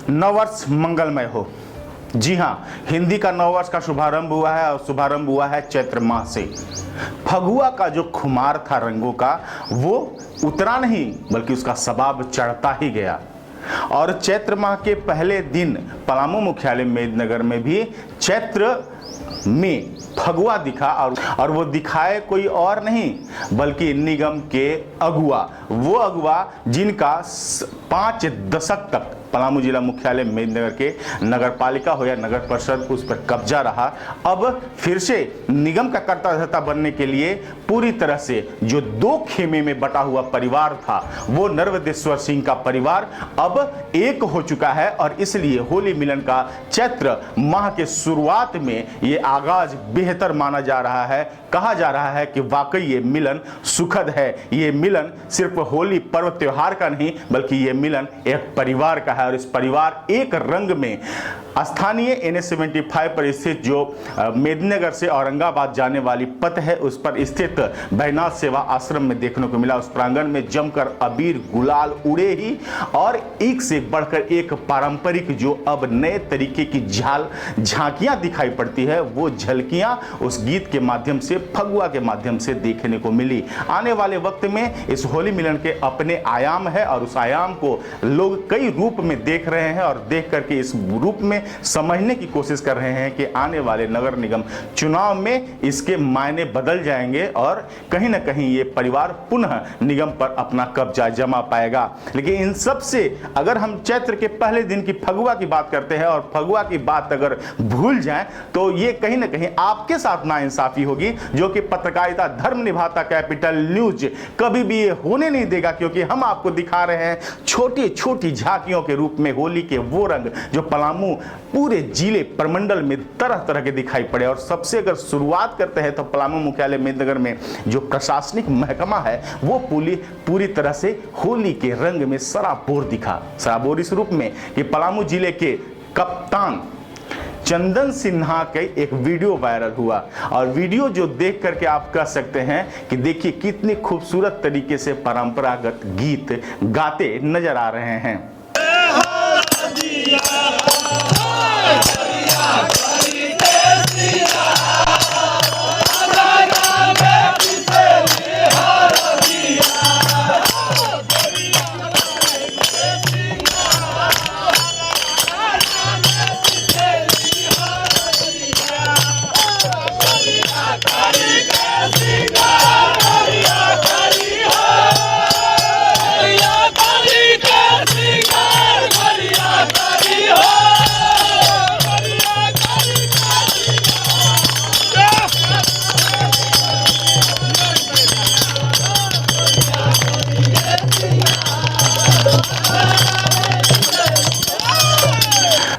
नववर्ष मंगलमय हो। जी हाँ, हिंदी का नववर्ष का शुभारंभ हुआ है और शुभारंभ हुआ है चैत्र माह से। फगुआ का जो खुमार था रंगों का, वो उतरा नहीं बल्कि उसका सबाब चढ़ता ही गया। और चैत्र माह के पहले दिन पलामू मुख्यालय मेदिनीनगर में भी चैत्र में फगुआ दिखा और वो दिखाए कोई और नहीं बल्कि निगम के अगुआ, वो अगुआ जिनका 5 दशक तक पलामू जिला मुख्यालय मेदिनीनगर के नगर पालिका हो या नगर परिषद उस पर कब्जा रहा, अब फिर से निगम का कर्ता धर्ता बनने के लिए पूरी तरह से जो 2 खेमे में बटा हुआ परिवार था, वो नर्वदेश्वर सिंह का परिवार अब एक हो चुका है। और इसलिए होली मिलन का चैत्र माह के शुरुआत में ये आगाज बेहतर माना जा रहा है। कहा जा रहा है कि वाकई ये मिलन सुखद है। ये मिलन सिर्फ होली पर्व त्योहार का नहीं बल्कि ये मिलन एक परिवार का है। और इस परिवार एक रंग में स्थानीय NH-75 पर स्थित जो मेदिनीनगर से औरंगाबाद जाने वाली पथ है, उस पर स्थित बैजनाथ सेवा आश्रम में देखने को मिला। उस प्रांगण में जमकर अबीर गुलाल उड़े ही और एक से बढ़कर एक पारंपरिक जो अब नए तरीके की झांकियां दिखाई पड़ती है, वो झलकियां उस गीत के माध्यम से, फगुआ के माध्यम से देखने को मिली। आने वाले वक्त में इस होली मिलन के अपने आयाम है और उस आयाम को लोग कई रूप में देख रहे हैं और देख करके इस रूप में समझने की कोशिश कर रहे हैं कि आने वाले नगर निगम चुनाव में इसके मायने बदल जाएंगे और कहीं ना कहीं ये परिवार पुनः निगम पर अपना कब्जा जमा पाएगा। लेकिन इन सब से अगर हम चैत्र के पहले दिन की फगुआ की बात करते हैं और फगुआ की बात अगर भूल जाएं तो ये कहीं ना कहीं आपके साथ नाइंसाफी होगी, जो कि पत्रकारिता धर्म निभाता कैपिटल न्यूज कभी भी ये होने नहीं देगा। क्योंकि हम आपको दिखा रहे हैं छोटी छोटी झांकियों के रूप में होली के वो रंग जो पलामू पूरे जिले प्रमंडल में तरह तरह के दिखाई पड़े। और सबसे अगर शुरुआत करते हैं तो पलामू मुख्यालय मेदिनीनगर में जो प्रशासनिक महकमा है वो पूरी तरह से होली के रंग में सराबोर दिखा। सराबोर इस रूप में कि पलामू जिले के कप्तान चंदन सिन्हा का एक वीडियो वायरल हुआ और वीडियो जो देख करके आप कह सकते हैं कि देखिए कितनी खूबसूरत तरीके से परंपरागत गीत गाते नजर आ रहे हैं।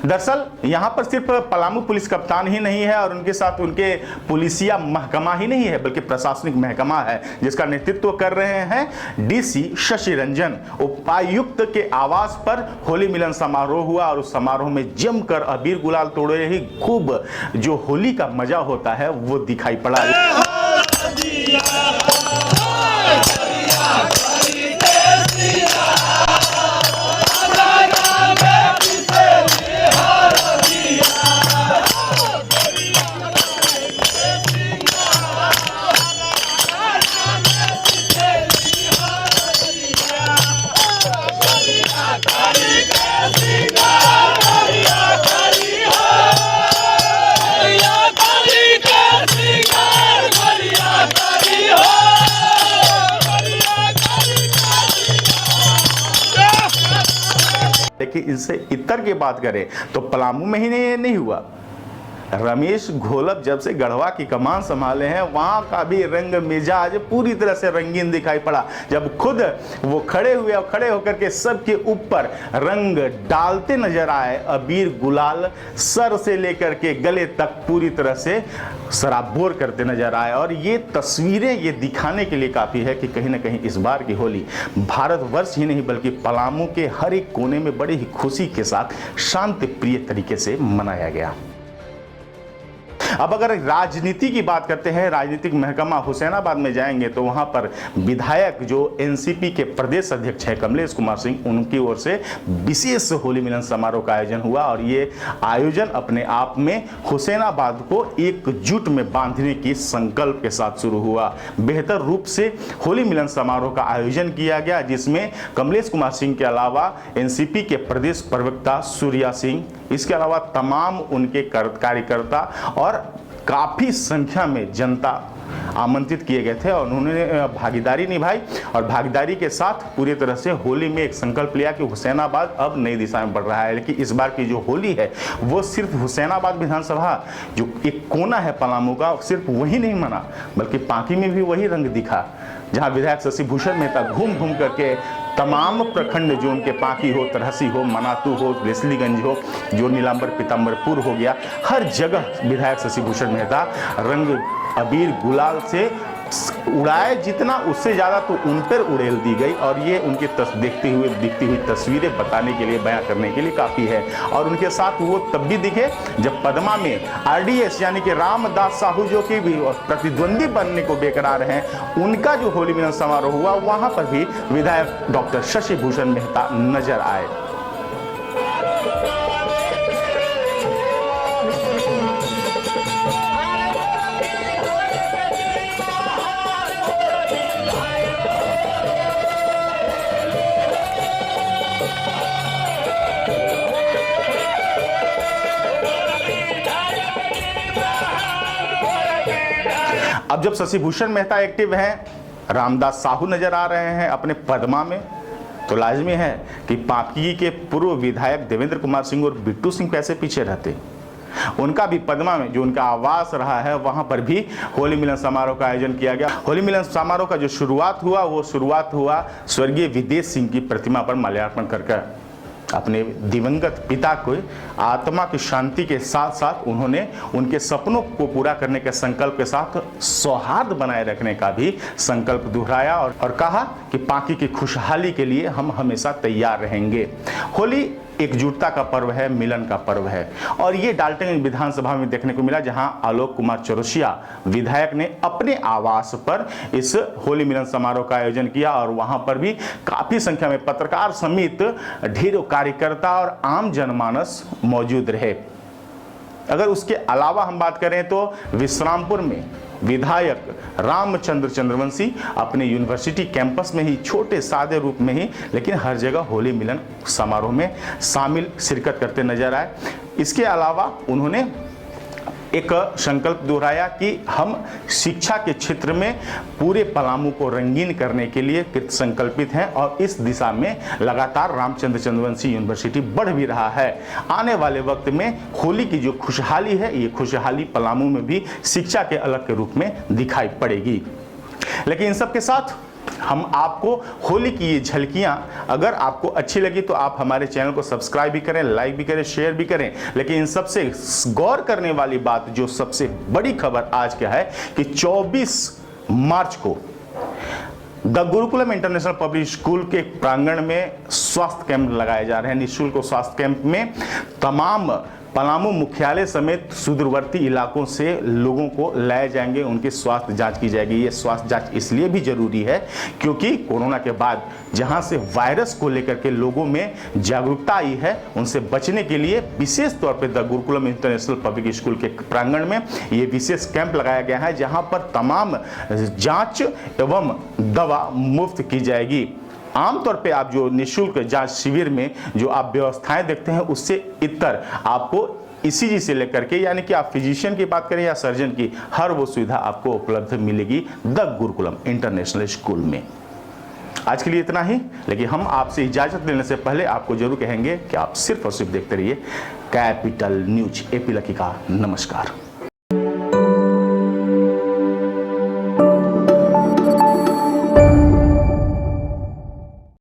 दरअसल यहाँ पर सिर्फ पलामू पुलिस कप्तान ही नहीं है और उनके साथ उनके पुलिसिया महकमा ही नहीं है बल्कि प्रशासनिक महकमा है जिसका नेतृत्व कर रहे हैं DC शशि रंजन। उपायुक्त के आवास पर होली मिलन समारोह हुआ और उस समारोह में जमकर अबीर गुलाल तोड़े ही खूब जो होली का मजा होता है वो दिखाई पड़ा। लेकिन इससे इतर की बात करें तो पलामू में ही नहीं हुआ। रमेश घोलप जब से गढ़वा की कमान संभाले हैं वहां का भी रंग मिजाज पूरी तरह से रंगीन दिखाई पड़ा। जब खुद वो खड़े हुए और खड़े होकर के सबके ऊपर रंग डालते नजर आए, अबीर गुलाल सर से लेकर के गले तक पूरी तरह से सराबोर करते नजर आए। और ये तस्वीरें ये दिखाने के लिए काफ़ी है कि कहीं ना कहीं इस बार की होली भारतवर्ष ही नहीं बल्कि पलामू के हर एक कोने में बड़ी ही खुशी के साथ शांति प्रिय तरीके से मनाया गया। अब अगर राजनीति की बात करते हैं, राजनीतिक महकमा हुसैनाबाद में जाएंगे तो वहां पर विधायक जो एनसीपी के प्रदेश अध्यक्ष है कमलेश कुमार सिंह, उनकी ओर से विशेष होली मिलन समारोह का आयोजन हुआ और ये आयोजन अपने आप में हुसैनाबाद को एकजुट में बांधने की संकल्प के साथ शुरू हुआ। बेहतर रूप से होली मिलन समारोह का आयोजन किया गया, जिसमें कमलेश कुमार सिंह के अलावा एनसीपी के प्रदेश प्रवक्ता सूर्या सिंह, इसके अलावा तमाम उनके कार्यकर्ता और काफी संख्या में जनता आमंत्रित किए गए थे और उन्होंने भागीदारी निभाई और भागीदारी के साथ पूरी तरह से होली में एक संकल्प लिया कि हुसैनाबाद अब नई दिशा में बढ़ रहा है। लेकिन इस बार की जो होली है वो सिर्फ हुसैनाबाद विधानसभा जो एक कोना है पलामू का, सिर्फ वही नहीं मना बल्कि पांकी में भी वही रंग दिखा, जहां विधायक शशि भूषण मेहता घूम घूम करके तमाम प्रखंड जो उनके पांकी हो, तरहसी हो, मनातू हो, रेसलीगंज हो, जो नीलांबर पीताम्बरपुर हो गया, हर जगह विधायक शशि भूषण मेहता रंग अबीर गुलाल से उड़ाए, जितना उससे ज़्यादा तो उन पर उड़ेल दी गई और ये उनकी दिखती हुई तस्वीरें बताने के लिए, बयां करने के लिए काफ़ी है। और उनके साथ वो तब भी दिखे जब पदमा में आरडीएस यानी कि रामदास साहू जो कि भी प्रतिद्वंदी बनने को बेकरार हैं, उनका जो होली मिलन समारोह हुआ वहाँ पर भी विधायक डॉक्टर शशि भूषण मेहता नजर आए। अब जब शशि भूषण मेहता एक्टिव हैं, रामदास साहू नजर आ रहे हैं अपने पदमा में, तो लाजमी है कि पांकी के पूर्व विधायक देवेंद्र कुमार सिंह और बिट्टू सिंह कैसे पीछे रहते। उनका भी पदमा में जो उनका आवास रहा है वहां पर भी होली मिलन समारोह का आयोजन किया गया। होली मिलन समारोह का जो शुरुआत हुआ स्वर्गीय विदेश सिंह की प्रतिमा पर माल्यार्पण करके। अपने दिवंगत पिता को आत्मा की शांति के साथ साथ उन्होंने उनके सपनों को पूरा करने के संकल्प के साथ सौहार्द बनाए रखने का भी संकल्प दोहराया और कहा कि पांकी की खुशहाली के लिए हम हमेशा तैयार रहेंगे। होली एकजुटता का पर्व है, मिलन का पर्व है और ये डाल्टनगंज विधानसभा में देखने को मिला, जहां आलोक कुमार चौरसिया विधायक ने अपने आवास पर इस होली मिलन समारोह का आयोजन किया और वहां पर भी काफी संख्या में पत्रकार समेत ढेरों कार्यकर्ता और आम जनमानस मौजूद रहे। अगर उसके अलावा हम बात करें तो विश्रामपुर में विधायक रामचंद्र चंद्रवंशी अपने यूनिवर्सिटी कैंपस में ही छोटे सादे रूप में ही लेकिन हर जगह होली मिलन समारोह में शिरकत करते नजर आए। इसके अलावा उन्होंने एक संकल्प दोहराया कि हम शिक्षा के क्षेत्र में पूरे पलामू को रंगीन करने के लिए कृत संकल्पित हैं और इस दिशा में लगातार रामचंद्र चंद्रवंशी यूनिवर्सिटी बढ़ भी रहा है। आने वाले वक्त में होली की जो खुशहाली है, ये खुशहाली पलामू में भी शिक्षा के अलग के रूप में दिखाई पड़ेगी। लेकिन इन सब के साथ हम आपको होली की ये झलकियां अगर आपको अच्छी लगी तो आप हमारे चैनल को सब्सक्राइब भी करें, लाइक भी करें, शेयर भी करें। लेकिन इन सबसे गौर करने वाली बात, जो सबसे बड़ी खबर आज क्या है कि 24 मार्च को the Gurukulam international public school के प्रांगण में स्वास्थ्य कैंप लगाए जा रहे हैं। निःशुल्क स्वास्थ्य कैंप में तमाम पलामू मुख्यालय समेत सुदूरवर्ती इलाकों से लोगों को लाए जाएंगे, उनकी स्वास्थ्य जांच की जाएगी। ये स्वास्थ्य जांच इसलिए भी जरूरी है क्योंकि कोरोना के बाद जहां से वायरस को लेकर के लोगों में जागरूकता आई है, उनसे बचने के लिए विशेष तौर पे the Gurukulam international public school के प्रांगण में ये विशेष कैंप लगाया गया है, जहां पर तमाम जांच एवं दवा मुफ्त की जाएगी। आमतौर पे आप जो निःशुल्क जांच शिविर में जो आप व्यवस्थाएं देखते हैं, उससे इतर आपको ईसीजी से लेकर के, यानी कि आप फिजिशियन की बात करें या सर्जन की, हर वो सुविधा आपको उपलब्ध मिलेगी द गुरुकुलम इंटरनेशनल स्कूल में। आज के लिए इतना ही, लेकिन हम आपसे इजाजत लेने से पहले आपको जरूर कहेंगे कि आप सिर्फ और सिर्फ देखते रहिए कैपिटल न्यूज। एपी लकी का नमस्कार।